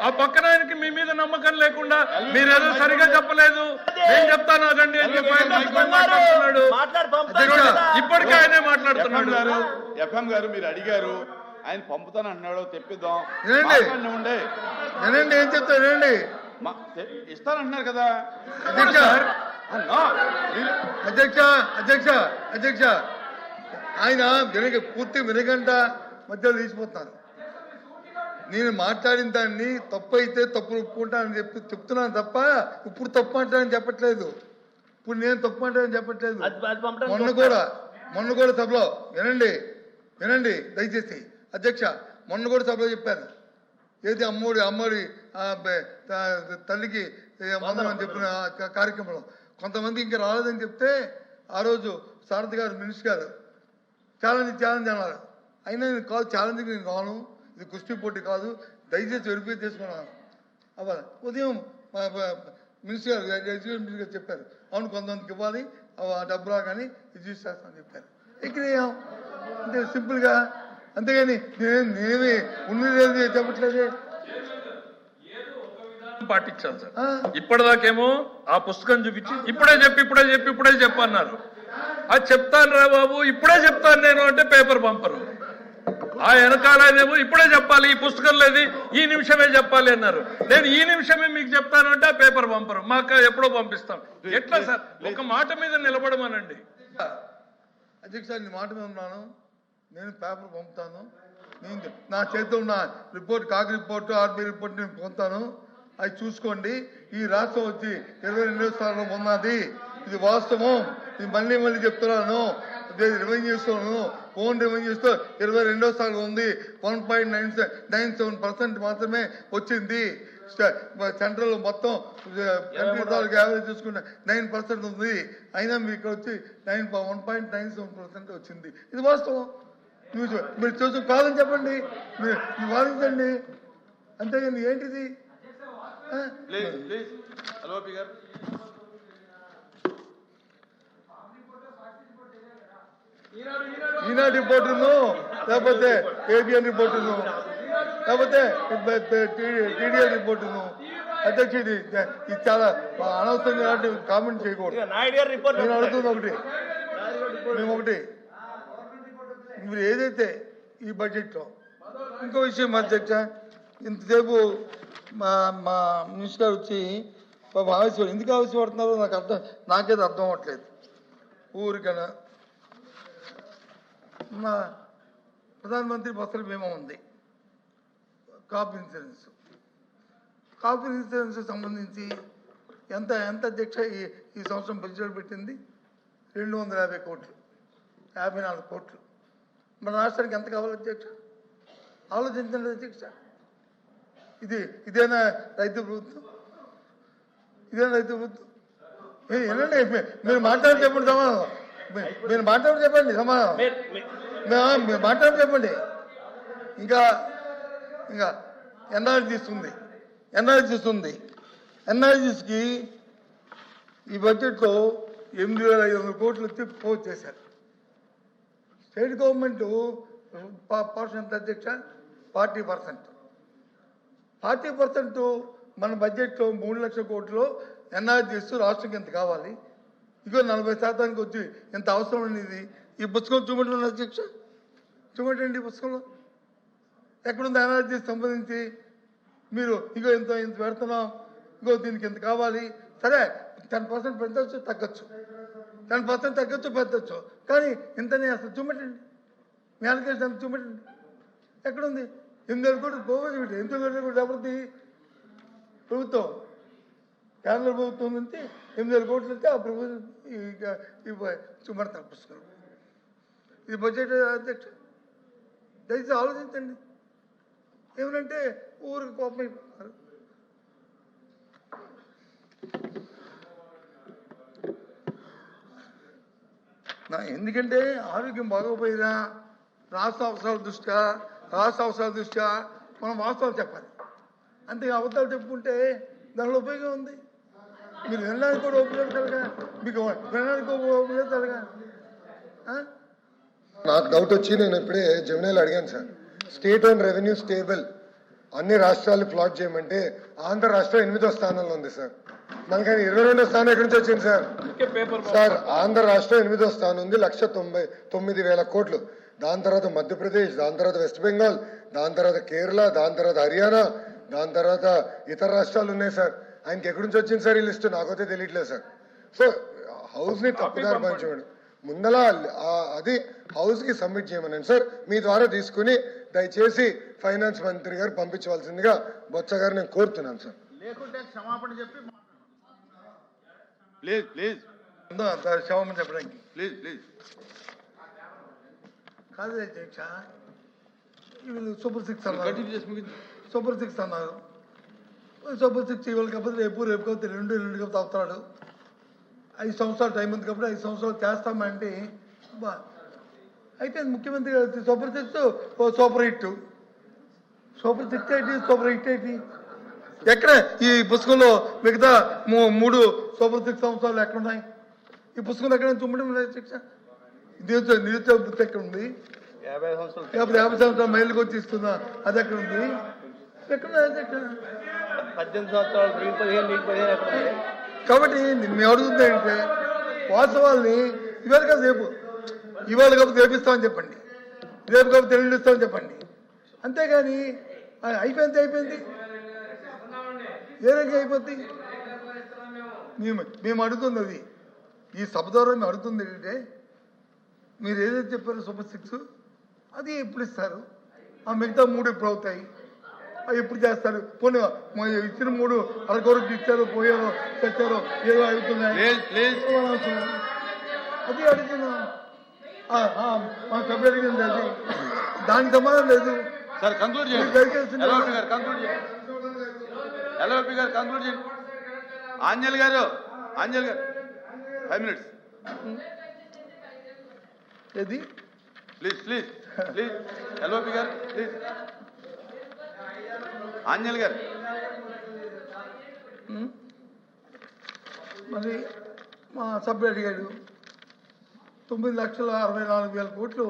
ఆ పక్కన ఆయనకి మీ మీద నమ్మకం లేకుండా మీరేదో సరిగా చెప్పలేదు, నేను చెప్తాను అదండి అని చెప్పి ఆయన మాట్లాడుతున్నాడు. ఇప్పటికే ఆయనే మాట్లాడుతున్నాడు. ఎఫ్ఎం గారు మీరు అడిగారు, ఆయన పంపుతాను అన్నాడు, తెప్పిద్దాం. వినండి, ఏం చెప్తానండి, ఇస్తానంటున్నారు కదా అధ్యక్ష. అధ్యక్ష అధ్యక్ష అధ్యక్ష ఆయన పూర్తి వినగంట మధ్యలో తీసిపోతున్నారు. నేను మాట్లాడిన దాన్ని తప్పు అయితే తప్పులు ఒప్పుకుంటానని చెప్తున్నాను తప్ప ఇప్పుడు తప్పు అంటానని చెప్పట్లేదు. ఇప్పుడు నేను తప్పు అంటానని చెప్పట్లేదు. మొన్న కూడా సభలో వినండి దయచేసి అధ్యక్ష, మొన్న కూడా సభలో చెప్పాను, ఏది అమ్మోడి తల్లికి వందనం చెప్పిన కార్యక్రమంలో కొంతమంది ఇంకా రాలేదని చెప్తే ఆ రోజు సారథి గారు మినిస్టర్ గారు ఛాలెంజ్ అన్నారు. అయినా నేను కాదు, ఛాలెంజ్కి నేను రాను, ఇది కుస్తీ పోటీ కాదు, దయచేసి వెరిఫై చేసుకున్నాను. అవ్వాలి ఉదయం మినిస్టర్ గారు ఎడ్యుకేషన్ మినిస్టర్ గారు చెప్పారు, అవును కొంతమందికి ఇవ్వాలి, డబ్బు రాగానే ఇది చేస్తానని చెప్పారు. ఎక్కిరేయం అంటే సింపుల్గా, అంతేగాని నేనేమి ఉన్నది చెప్పట్లేదే. పాటించాలి సార్. ఇప్పటిదాకేమో ఆ పుస్తకం చూపించి ఇప్పుడే చెప్పన్నారు. అది చెప్తాను రా బాబు, ఇప్పుడే చెప్తాను నేను అంటే పేపర్ పంపరు. ఆ వెనకాలనేమో ఇప్పుడే చెప్పాలి, ఈ పుస్తకం లేదు, ఈ నిమిషమే చెప్పాలి అన్నారు. నేను ఈ నిమిషమే మీకు చెప్తాను అంటే ఆ పేపర్ పంపరు, మాకు ఎప్పుడో పంపిస్తాం. ఎట్లా సార్, ఒక మాట మీద నిలబడమనండి. అధ్యక్ష నీ మాట మీద ఉన్నాను, నేను పేపర్ పంపుతాను. నేను నా చేతిలో ఉన్న report, CAG report, RB report నేను పొందుతాను. అవి చూసుకోండి. ఈ రాష్ట్రం వచ్చి 22వ స్థానంలో ఉన్నది, ఇది వాస్తవం. ఇది మళ్ళీ చెప్తున్నాను, రెవెన్యూస్లోను ఓన్ రెవెన్యూస్తో 22వ స్థానంలో ఉంది. 1.97% మాత్రమే వచ్చింది. సెంట్రల్ మొత్తం యావరేజ్ చూసుకుంటే 9% ఉంది. అయినా మీకు వచ్చి 1.97% వచ్చింది. ఇది వాస్తవం. మీరు చూసి కాదని చెప్పండి, మీరు వాదించండి, అంతేగాని ఏంటిది. ఈనాడు రిపోర్టును, లేకపోతే ఏబిఎన్ రిపోర్టును, లేకపోతే టీడీఎల్ రిపోర్టును. అధ్యక్ష ఇది చాలా అనవసరంగా కామెంట్ చేయకూడదు. నేను అడుగుతుంది ఒకటి, మీరు ఏదైతే ఈ బడ్జెట్లో ఇంకో విషయం అధ్యక్ష, ఇంతసేపు మా మినిస్టర్ గారు వచ్చి ఆవేశపడి ఎందుకు ఆవేశపడుతున్నారో నాకేదో అర్థం అవ్వట్లేదు. ఊరికైనా నా ప్రధానమంత్రి ఫసల్ బీమా ఉంది, కాప్ ఇన్సూరెన్స్ సంబంధించి ఎంత అధ్యక్ష ఈ సంవత్సరం బడ్జెట్ పెట్టింది 250 కోట్లు, 54 కోట్లు. మన రాష్ట్రానికి ఎంత కావాలి అధ్యక్ష? ఆలోచించండి అధ్యక్ష. ఇదేనా రైతు ప్రభుత్వం? ఏనండి, మీరు మాట్లాడి చెప్పండి సమాధానం. మీరు మాట్లాడి చెప్పండి సమాధానం. మీరు మాట్లాడి చెప్పండి. ఇంకా ఎన్ఆర్జీస్కి ఈ బడ్జెట్లో 8,500 కోట్లు వచ్చి పోస్ట్ చేశారు. స్టేట్ గవర్నమెంట్ పోర్షన్ ఎంత అధ్యక్ష? 40%. 40% మన బడ్జెట్లో 3 లక్షల కోట్లు ఎన్ఆర్జీస్ రాష్ట్రంకి ఎంత కావాలి? ఇగో 40% వచ్చి ఎంత అవసరం అనేది ఈ పుస్తకం చూపెట్టండి అధ్యక్ష, చూపెట్టండి. ఈ పుస్తకంలో ఎక్కడుంది ఎన్ఆర్జీస్ సంబంధించి? మీరు ఇగో ఇంత పెడుతున్నాం, ఇగో దీనికి ఎంత కావాలి, సరే 10% పెంచవచ్చు తగ్గచ్చు, 10% తగ్గచ్చు పెంచవచ్చు, కానీ ఇంతనే అసలు చూపెట్టండి. మీ అలకేషన్ ఎంత చూపెట్టండి. ఎక్కడుంది? 8,000 కోట్లు పోవచ్చు. 8,000 కోట్లు ఎవరిది? ప్రభుత్వం, కేంద్ర ప్రభుత్వం నుంచి 8,000 కోట్లు అయితే ఆ ప్రభుత్వం చూపెడతారు పుస్తకం. ఇది బడ్జెట్ అధ్యక్ష, దయచేసి ఆలోచించండి. ఏమనంటే ఊరికి కోపం అయిపోతున్నారు. ఎందుకంటే ఆరోగ్యం బాగోపోయినా రాష్ట్ర అవసరాల దృష్ట్యా మనం వాస్తవాలు చెప్పాలి. అంతే అబద్ధాలు చెప్పుకుంటే దానిలో ఉపయోగం ఉంది. మీరు వినడానికి కూడా ఉపయోగం కలగా, మీకు వినడానికి ఉపయోగం కలగా. నాకు డౌట్ వచ్చి నేను ఇప్పుడే జమినేలు అడిగాను sir, state own revenue stable అన్ని రాష్ట్రాలు ప్లాట్ చేయమంటే ఆంధ్ర రాష్ట్రం 8వ స్థానంలో ఉంది సార్. మనకని 22వ స్థానం ఎక్కడి నుంచి వచ్చింది సార్? సార్ ఆంధ్ర రాష్ట్రం 8వ స్థానం ఉంది, 1,99,000 కోట్లు. దాని తర్వాత మధ్యప్రదేశ్, దాని తర్వాత వెస్ట్ బెంగాల్, దాని తర్వాత కేరళ, దాని తర్వాత హర్యానా, దాని తర్వాత ఇతర రాష్ట్రాలు ఉన్నాయి సార్. ఆయనకి ఎక్కడి నుంచి వచ్చింది సార్ ఈ లిస్టు? నాకైతే తెలియట్లేదు సార్. సో హౌస్ ని తప్పుదారి పంచమని ముందల అది హౌస్ కి సబ్మిట్ చేయమనండి సార్. మీ ద్వారా తీసుకుని దయచేసి ఫైనాన్స్ మంత్రి గారు పంపించవలసిందిగా బొత్స గారు నేను కోరుతున్నాను సార్. లేకుంటే క్షమాపణ చెప్పి ప్లీజ్ ప్లీజ్ క్షమాపణ చెప్పడానికి ప్లీజ్ ప్లీజ్. కాదు అధ్యక్ష, వీళ్ళు సూపర్ సిక్స్ అన్నారు, సూపర్ సిక్స్ అన్నారు. సూపర్ సిక్స్ ఇవాళ కాకపోతే రేపు కాకపోతే ఎల్లుండి కాకపోతే అవుతాడు. 5 సంవత్సరాలు టైం ఉంది కాబట్టి 5 సంవత్సరాలు చేస్తామంటే అయిపోయింది. ముఖ్యమంత్రి గారు super six super hit, super six ఏంటి, సూపర్ హిట్ ఏంటి? ఎక్కడ ఈ పుస్తకంలో మిగతా 3 సూపర్ సిక్స్ సంవత్సరాలు ఎక్కడున్నాయి? ఈ పుస్తకంలో ఎక్కడ తుమ్మడి శిక్ష నిరుద్యోగ బుద్ధి ఎక్కడ ఉంది? 50 సంవత్సరాలు మైళ్ళకి వచ్చి ఇస్తుందా? అది ఎక్కడ ఉంది? ఎక్కడ 18 సంవత్సరాలు మీకు 15 ఎక్కడ? కాబట్టి మేము అడుగుతుంది ఏంటంటే వాస్తవాల్ని ఇవాళ కాదు రేపు, ఇవాళ కాకపోతే రేపిస్తామని చెప్పండి, రేపు కాకపోతే ఎల్లుండి ఇస్తామని చెప్పండి. అంతేగాని అయిపోయింది ఏ రకంగా అయిపోద్ది? మేము అడుగుతుంది అది, ఈ సభ ద్వారా మేము అడుగుతుంది ఏంటంటే మీరు ఏదైతే చెప్పారో సూపర్ సిక్స్ అది ఎప్పుడు ఇస్తారు? ఆ మిగతా 3 ఎప్పుడు అవుతాయి? అవి ఎప్పుడు చేస్తారు? పోనీ ఇచ్చిన 3 అరకొరకు ఇచ్చారు, పోయారో తెచ్చారో ఏదో అడుగుతున్నాయి, అది అడుగుతున్నా. మా సభ్యులు అడిగింది అది, దానికి సమాధానం లేదు సార్. కంక్లూడ్ చేయండి. ఎల్ఓపి గారు కంక్లూడ్ చేయండి. ఆంజల్ గారు 5 minutes ఏది? Please please please. ఎల్ఓపి గారు ప్లీజ్. ఆంజల్ గారు మరి మా సభ్యుడు అడిగాడు 9,64,000 కోట్లు